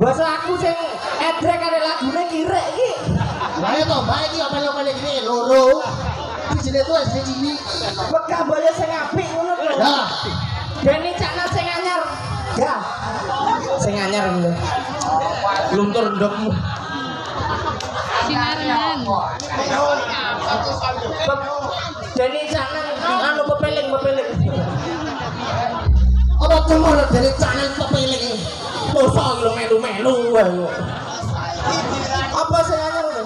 Bahasa aku sing edrek ada lagune kirek iki. Lah ya to, bae iki opel-opel iki loro. Iki jenenge tuh SD cilik. Pegambale sing apik ngono lho. Lah, dene cakna sing anyar. Ya. Sing anyar lho. Luntur ndokmu. Sinarengan. Dene cakna anu pepeling. apa cemur dari channel pepeling. Mosok iki lho melu-melu wae. Apa sing anyar lho?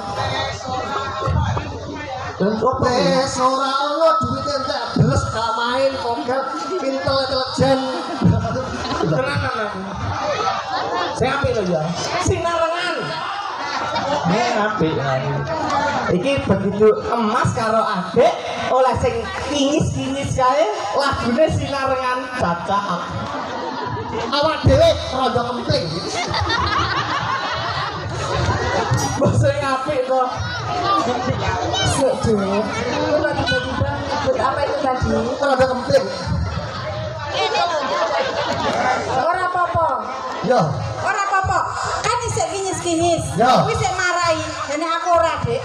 Wes ora ono duit entek beles gak main kok pintel intelijen. Tenan. Sing apik lho ya. Sinarengan. Apik. Iki begitu emas karo adek oleh sing kinyis-kinyis kae lagune sinarengan cacak. Awak dhewe rada kempling. Bose apik to. Sejuk. Tiba-tiba ikut apa itu tadi? Rada kempling. Ora apa-apa. Yo, Ora apa-apa. Kan isek kinyis-kinyis. Ya. Kuwi sik marai. Dene aku ora, Dik.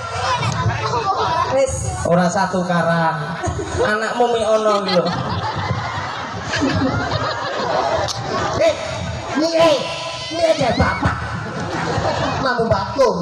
Wis. Ora satu karang. Anakmu mi ono iki lho. ini aja bapak. Mampu bakum.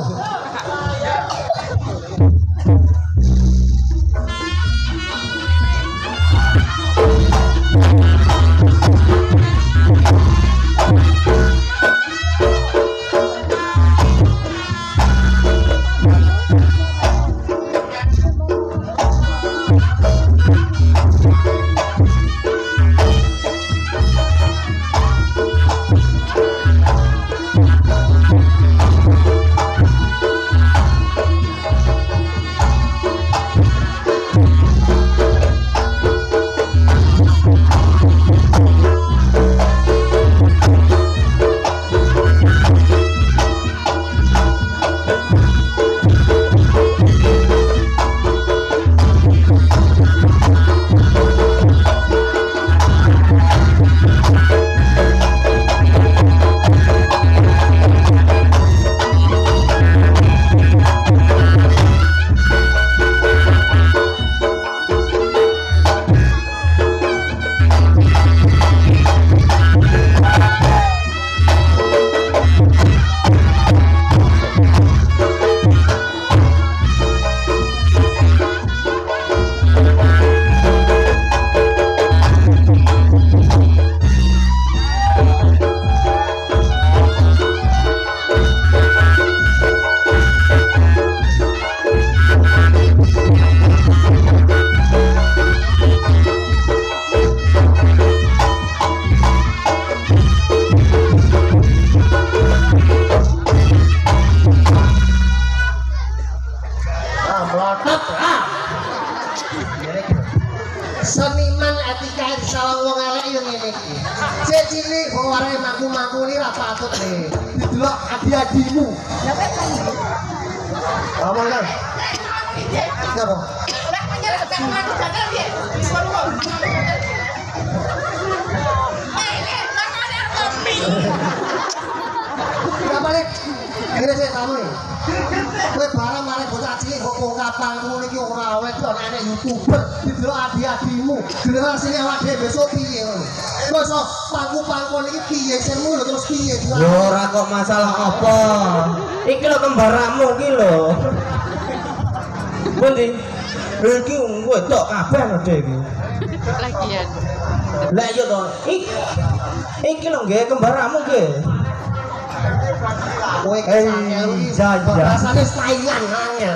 Seniman etika di sawang wong elek yo ngene iki. Cek cilik kok arek maku-maku ni ra patut nih. Didelok adi-adimu. Ya wis. Apa kan? Kenapa? Lah menyerahkan aku gagal piye? Kenapa nih? Ini sih kamu nih. Kowe barang marek bocah cilik kok ungkapan ngono iki ora awet kok enek YouTuber didelok adi-adimu. Generasi awak dhewe besok piye ngono. Terus pangku-pangkon iki piye senmu lho terus piye? Yo ora kok masalah apa. Iki lho kembaramu iki lho. Pundi? Iki wedok kabeh lho Dek iki. Lagian. Lah iya to. Iki lho nggih kembaramu nggih. Kowe jajan. rasane saingan angel.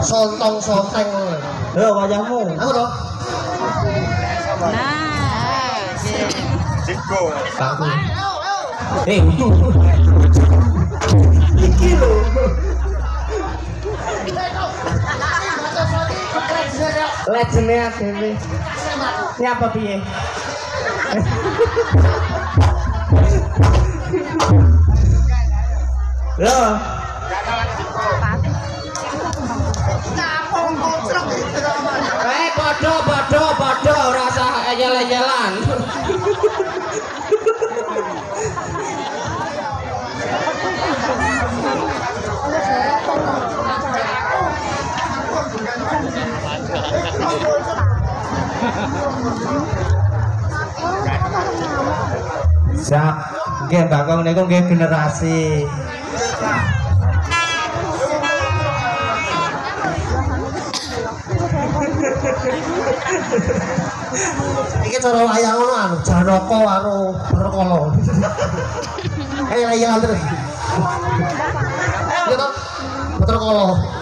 Sontong-sonteng ngono. Lho wayahmu. Aku to. Nah, Bangku. Iki lho. Legene dhewe. Nyapa piye? Lho. Padha ora usah ayel-ayelan. Siap, nggih Mbak Kong niku nggih generasi. Iki cara wayang ngono anu Janaka karo Berkala. Ayo terus. Iya toh? Berkala.